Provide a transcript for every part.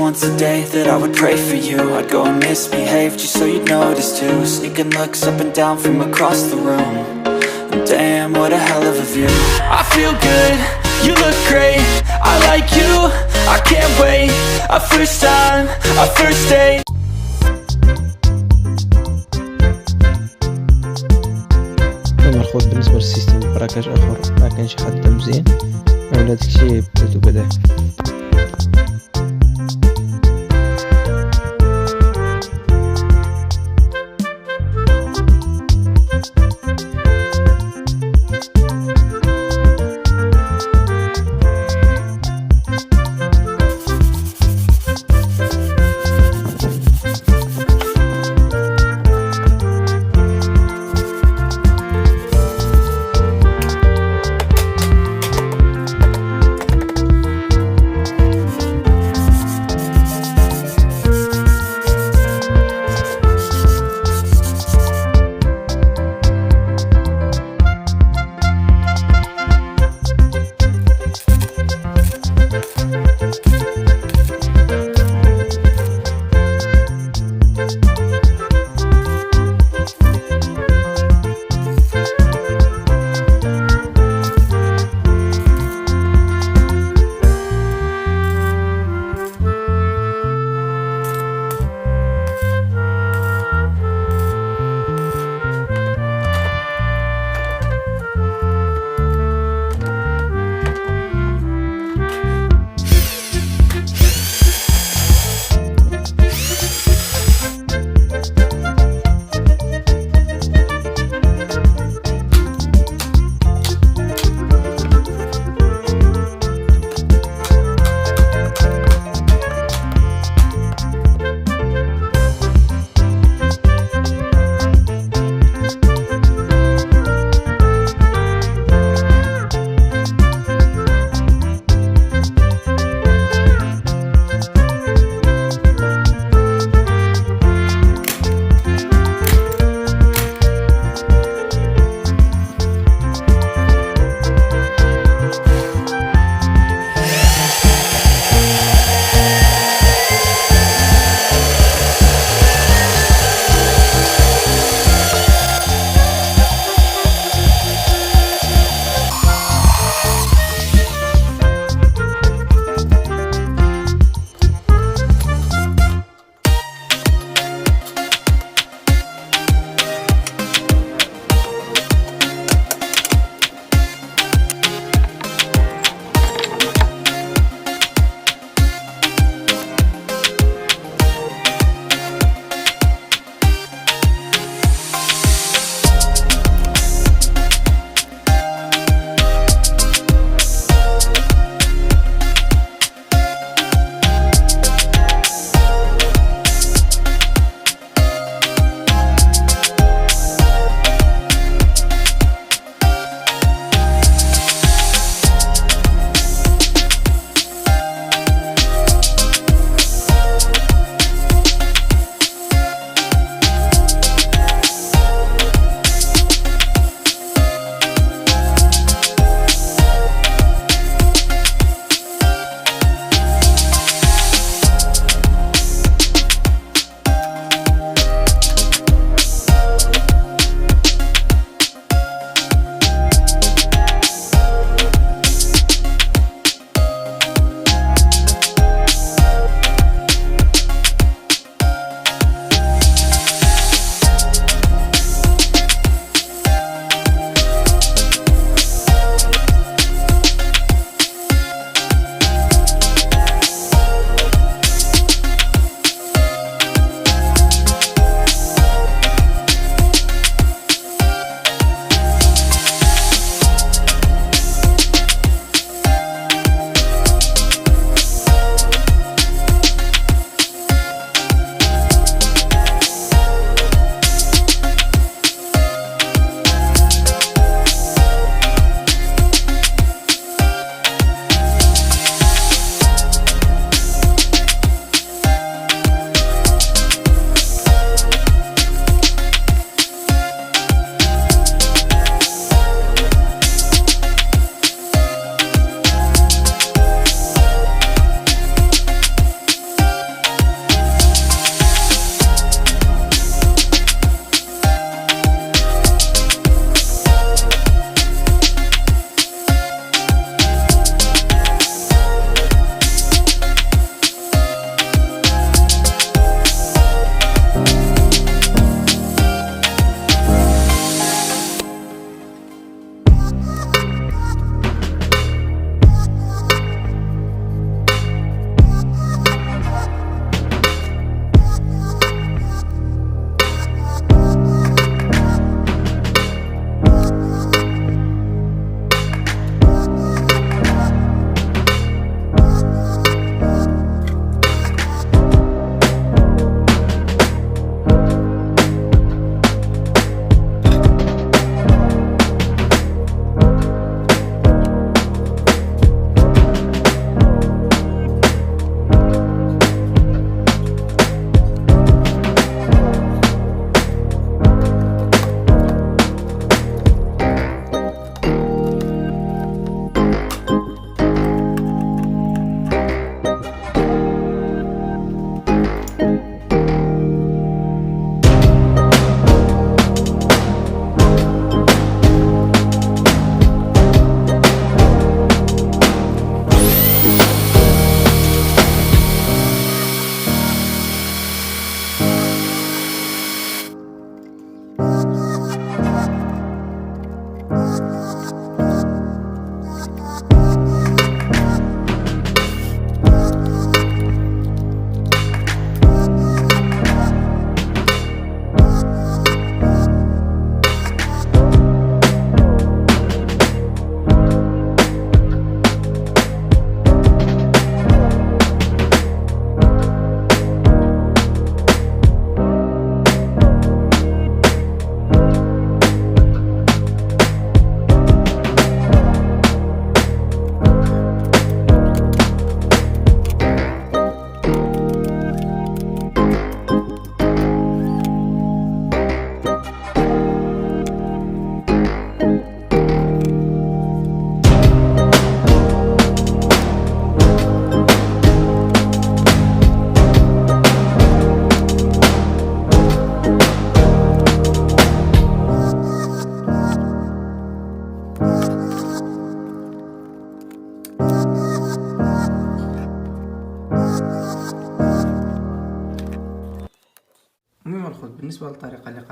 once a day that I would pray for you. I'd go and misbehave just so you'd notice too. Sneaking looks up and down from across the room. And damn, what a hell of a view. I feel good, you look great, I like you, I can't wait. A first time, a first date. المرخوض بالنسبة للسيستم براكاج اخر ما كانش خدام مزيان، ولا داكشي بداتو بدا.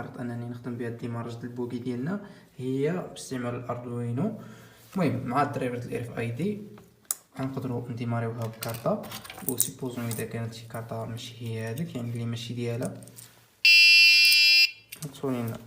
كارت انني نخدم بها الديمارج ديال البوكي ديالنا هي باستعمال الاردوينو. المهم مع الدريفر ديال الاف اي دي غنقدروا نديماريوها بكارطه، وسيبوزون اذا كانت شي كارطه ماشي هي هذيك يعني اللي ماشي ديالها غتولينا.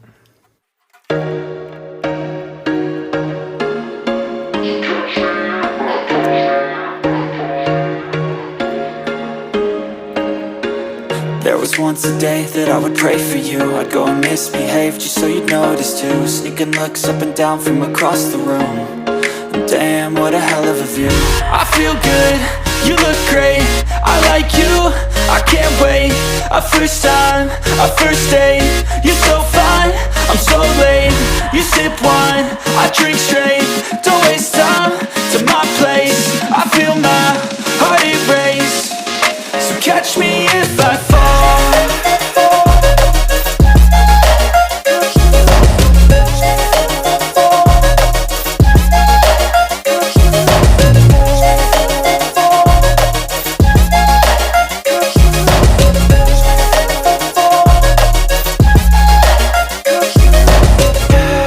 There was once a day that I would pray for you. I'd go and misbehave just so you'd notice too. Sneaking looks up and down from across the room. And damn, what a hell of a view. I feel good, you look great, I like you, I can't wait. A first time, a first date. You're so fine, I'm so late. You sip wine, I drink straight. Don't waste time to my place. I feel my heart erase. So catch me if I fall.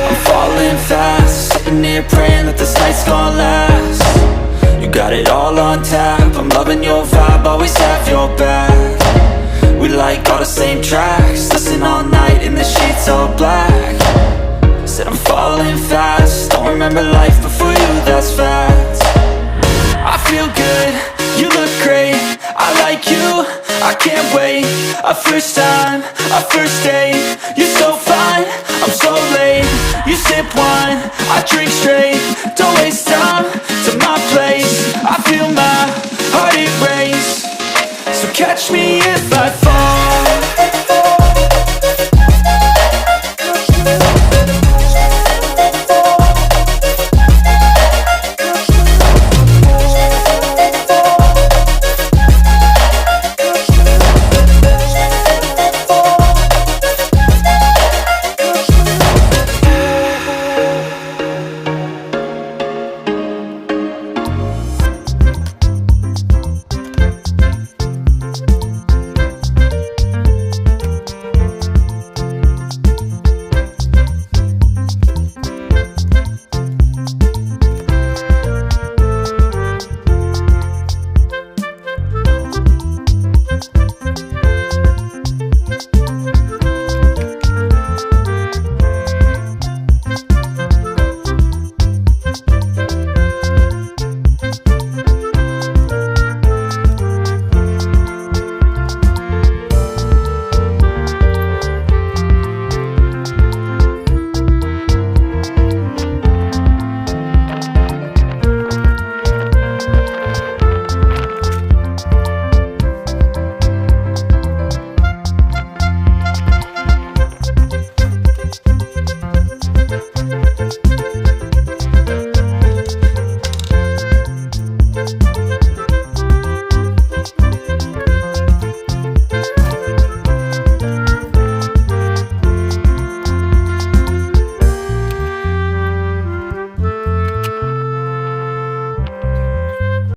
I'm falling fast, sitting here praying that this night's gonna last. You got it all on tap, I'm loving your vibe, always have your back. We like all the same tracks, listen all night in the sheets all black. Said I'm falling fast, don't remember life before you, that's fact. I feel good, you look great, I like you, I can't wait. A first time, a first date. You're so fine, I'm so late. You sip wine, I drink straight. Don't waste time to my place. I feel my heart erase. So catch me if I fall.